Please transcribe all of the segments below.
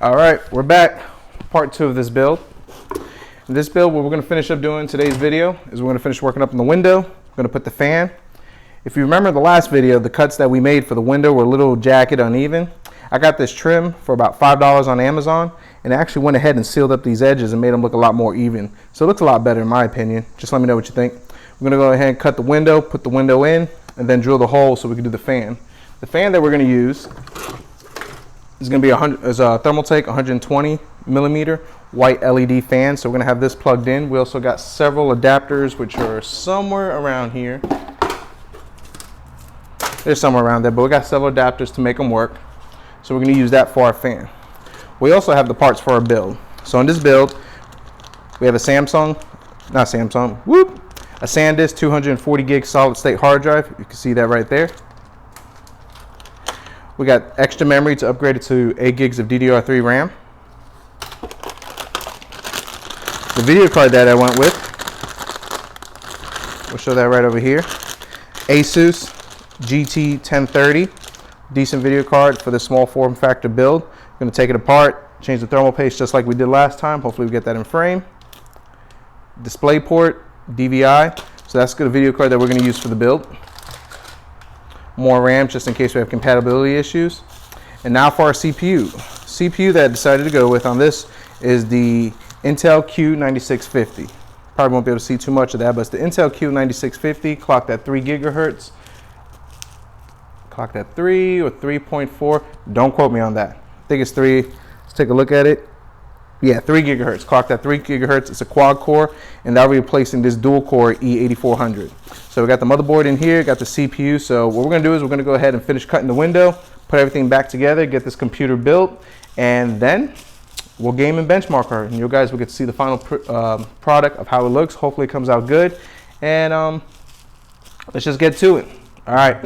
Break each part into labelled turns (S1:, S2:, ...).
S1: All right, we're back. Part 2 of this build. In this build, what we're going to finish up doing in today's video is we're going to finish working up on the window. We're going to put the fan. If you remember the last video, the cuts that we made for the window were a little jagged, uneven. I got this trim for about $5 on Amazon, and I actually went ahead and sealed up these edges and made them look a lot more even. So it looks a lot better in my opinion. Just let me know what you think. We're going to go ahead and cut the window, put the window in, and then drill the hole so we can do the fan. The fan that we're going to use is going to be a Thermaltake 120 millimeter white LED fan. So we're going to have this plugged in. We also got several adapters which are somewhere around here. They're somewhere around there, but we got several adapters to make them work. So we're going to use that for our fan. We also have the parts for our build. So in this build, we have a a SanDisk 240 gig solid state hard drive. You can see that right there. We got extra memory to upgrade it to 8 gigs of DDR3 RAM. The video card that I went with, we'll show that right over here. Asus GT 1030, decent video card for the small form factor build. I'm going to take it apart, change the thermal paste just like we did last time. Hopefully we get that in frame. DisplayPort, DVI. So that's the video card that we're going to use for the build. More RAM just in case we have compatibility issues. And now for our CPU. CPU that I decided to go with on this is the Intel Q9650. Probably won't be able to see too much of that, but it's the Intel Q9650, clocked at 3 gigahertz. Clocked at 3 or 3.4. Don't quote me on that. I think it's 3. Let's take a look at it. Yeah, 3 gigahertz. Clocked at 3 gigahertz. It's a quad core, and that'll be replacing this dual core E8400. So we got the motherboard in here, got the CPU. So what we're going to do is we're going to go ahead and finish cutting the window, put everything back together, get this computer built, and then we'll game and benchmark her. And you guys will get to see the final product of how it looks. Hopefully it comes out good. And let's just get to it. All right.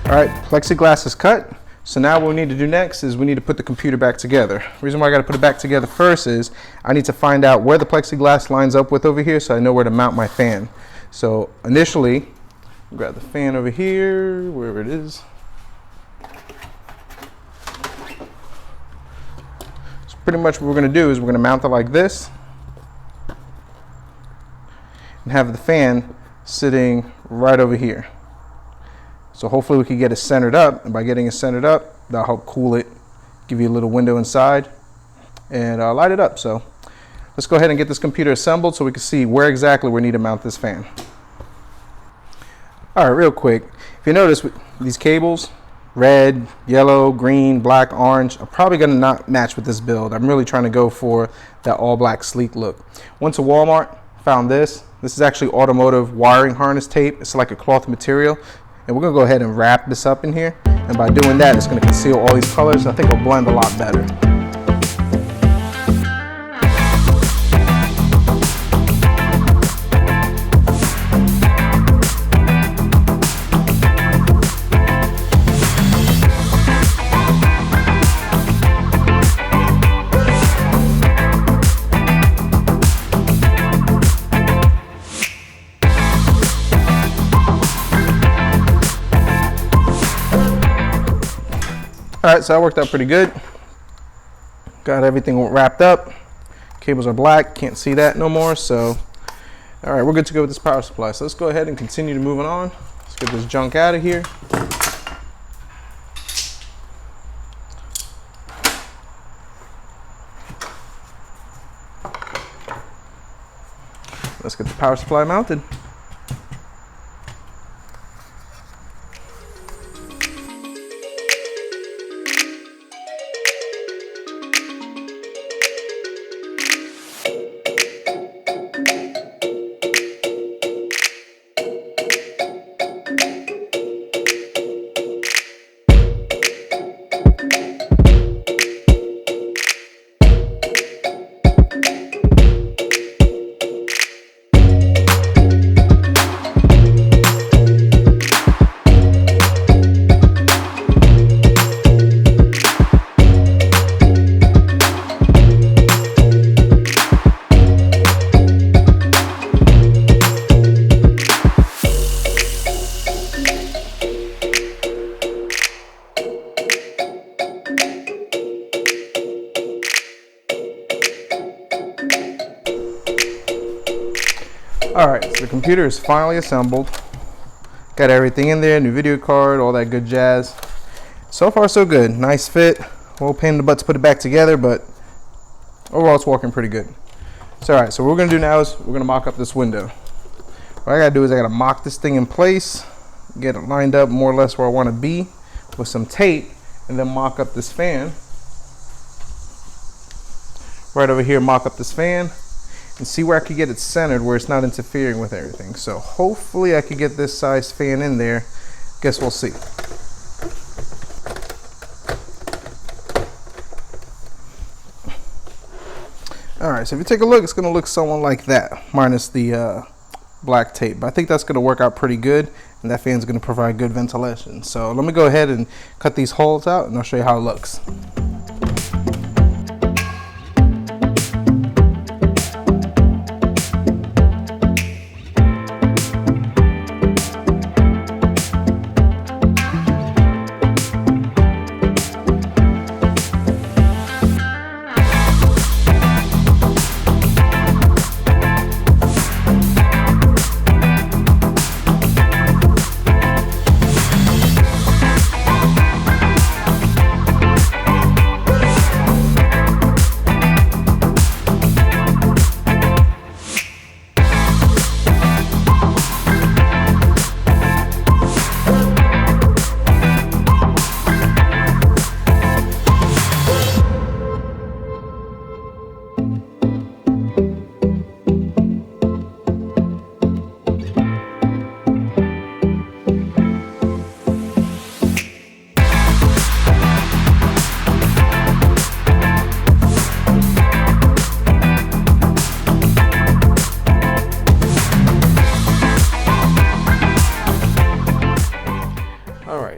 S1: All right, plexiglass is cut. So now what we need to do next is we need to put the computer back together. The reason why I got to put it back together first is I need to find out where the plexiglass lines up with over here so I know where to mount my fan. So initially, grab the fan over here, wherever it is. So pretty much what we're going to do is we're going to mount it like this and have the fan sitting right over here. So hopefully we can get it centered up, and by getting it centered up, that'll help cool it, give you a little window inside, and light it up. So let's go ahead and get this computer assembled so we can see where exactly we need to mount this fan. All right, real quick, if you notice these cables, red, yellow, green, black, orange, are probably gonna not match with this build. I'm really trying to go for that all black sleek look. Went to Walmart, found this. This is actually automotive wiring harness tape. It's like a cloth material. And we're going to go ahead and wrap this up in here. And by doing that, it's going to conceal all these colors. I think it'll blend a lot better. All right, so that worked out pretty good. Got everything wrapped up. Cables are black, can't see that no more. So, all right, we're good to go with this power supply. So let's go ahead and continue to moving on. Let's get this junk out of here. Let's get the power supply mounted. Alright, so the computer is finally assembled. Got everything in there, new video card, all that good jazz. So far so good, nice fit. A little pain in the butt to put it back together, but overall it's working pretty good. So alright, so what we're going to do now is we're going to mock up this window. What I got to do is I got to mock this thing in place, get it lined up more or less where I want to be with some tape, and then mock up this fan. Right over here, mock up this fan and see where I could get it centered where it's not interfering with everything. So hopefully I could get this size fan in there. Guess we'll see. Alright, so if you take a look, it's going to look somewhat like that, minus the black tape. But I think that's going to work out pretty good, and that fan's going to provide good ventilation. So let me go ahead and cut these holes out, and I'll show you how it looks.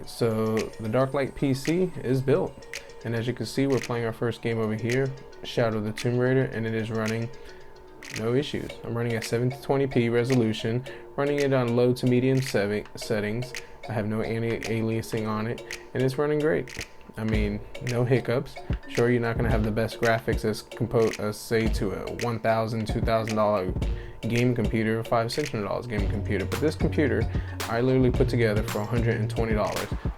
S1: So the Darklight PC is built, and as you can see, we're playing our first game over here, Shadow of the Tomb Raider, and it is running no issues. I'm running at 720p resolution, running it on low to medium settings. I have no anti-aliasing on it, and it's running great. I mean, no hiccups. Sure, you're not going to have the best graphics as say to a $1,000, $2,000 game computer, $500, $600 game computer, but this computer I literally put together for $120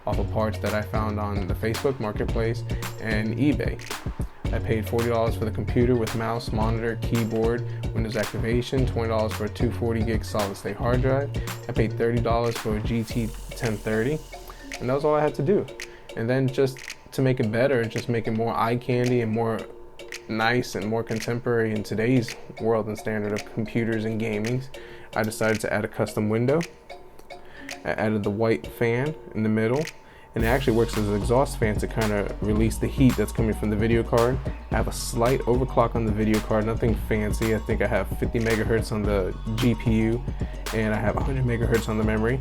S1: off of parts that I found on the Facebook Marketplace and eBay. I paid $40 for the computer with mouse, monitor, keyboard, Windows activation, $20 for a 240 gig solid state hard drive. I paid $30 for a GT 1030, and that was all I had to do. And then just to make it better, just make it more eye candy and more nice and more contemporary in today's world and standard of computers and gaming, I decided to add a custom window. I added the white fan in the middle, and it actually works as an exhaust fan to kind of release the heat that's coming from the video card. I have a slight overclock on the video card, nothing fancy. I think I have 50 megahertz on the GPU, and I have 100 megahertz on the memory,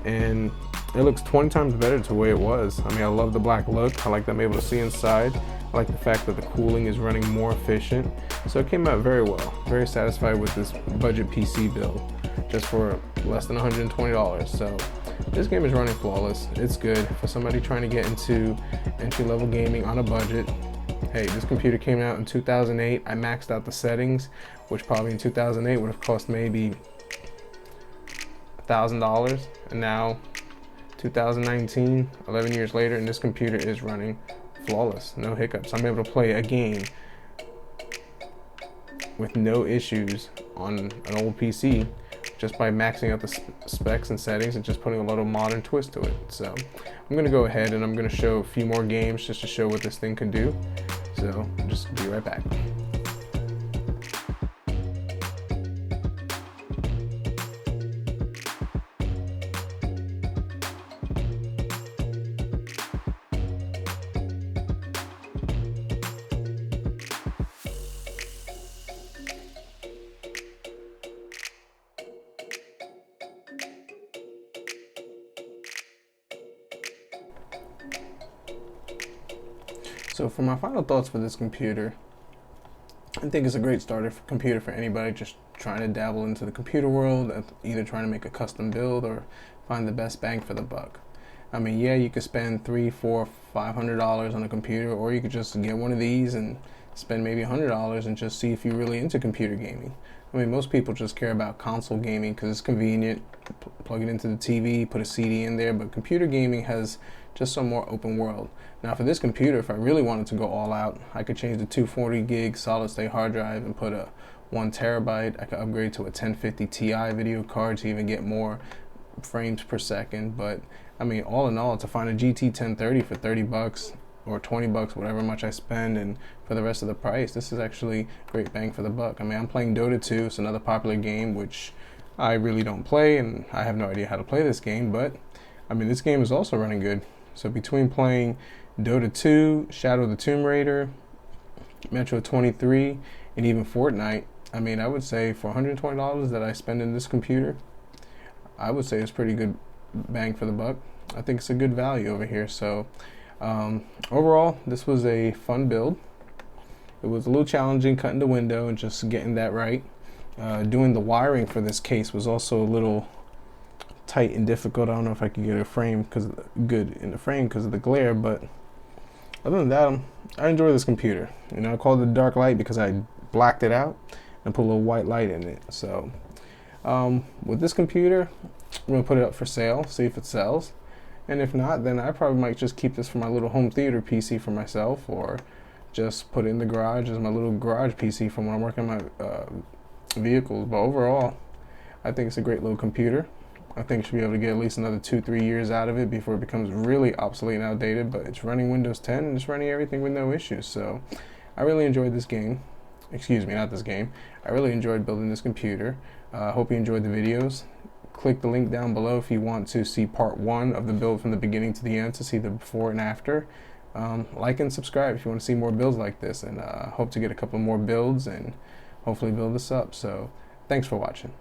S1: and it looks 20 times better to the way it was. I mean, I love the black look. I like that I'm able to see inside. I like the fact that the cooling is running more efficient. So it came out very well. Very satisfied with this budget PC build, just for less than $120. So this game is running flawless. It's good for somebody trying to get into entry-level gaming on a budget. Hey, this computer came out in 2008. I maxed out the settings, which probably in 2008 would have cost maybe $1,000, and now 2019, 11 years later, and this computer is running flawless, no hiccups. I'm able to play a game with no issues on an old PC just by maxing out the specs and settings and just putting a little modern twist to it. So I'm going to go ahead and I'm going to show a few more games just to show what this thing can do. So just be right back. So for my final thoughts for this computer, I think it's a great starter computer for anybody just trying to dabble into the computer world, either trying to make a custom build or find the best bang for the buck. I mean, yeah, you could spend $300, $400, $500 on a computer, or you could just get one of these and spend maybe $100 and just see if you're really into computer gaming. I mean, most people just care about console gaming because it's convenient. Plug it into the TV, put a CD in there, but computer gaming has just some more open world. Now for this computer, if I really wanted to go all out, I could change the 240 gig solid state hard drive and put a 1 terabyte. I could upgrade to a 1050 Ti video card to even get more frames per second. But I mean, all in all, to find a GT 1030 for 30 bucks or 20 bucks, whatever much I spend, and for the rest of the price, this is actually great bang for the buck. I mean, I'm playing Dota 2. It's another popular game which I really don't play, and I have no idea how to play this game, but I mean, this game is also running good. So between playing Dota 2, Shadow of the Tomb Raider, Metro 23, and even Fortnite, I mean, I would say for $120 that I spend in this computer, I would say it's pretty good bang for the buck. I think it's a good value over here. So overall, this was a fun build. It was a little challenging cutting the window and just getting that right. Doing the wiring for this case was also a little tight and difficult. I don't know if I could get a frame good in the frame because of the glare, but other than that, I enjoy this computer. You know, I call it the dark light because I blacked it out and put a little white light in it. So with this computer, I'm gonna put it up for sale, see if it sells, and if not, then I probably might just keep this for my little home theater PC for myself, or just put it in the garage as my little garage PC for when I'm working on my vehicles. But overall, I think it's a great little computer. I think you should be able to get at least another 2-3 years out of it before it becomes really obsolete and outdated, but it's running Windows 10 and it's running everything with no issues. So I really enjoyed this game. Excuse me, not this game. I really enjoyed building this computer. Hope you enjoyed the videos. Click the link down below if you want to see part 1 of the build from the beginning to the end to see the before and after. Like and subscribe if you want to see more builds like this, and hope to get a couple more builds and hopefully build this up. So thanks for watching.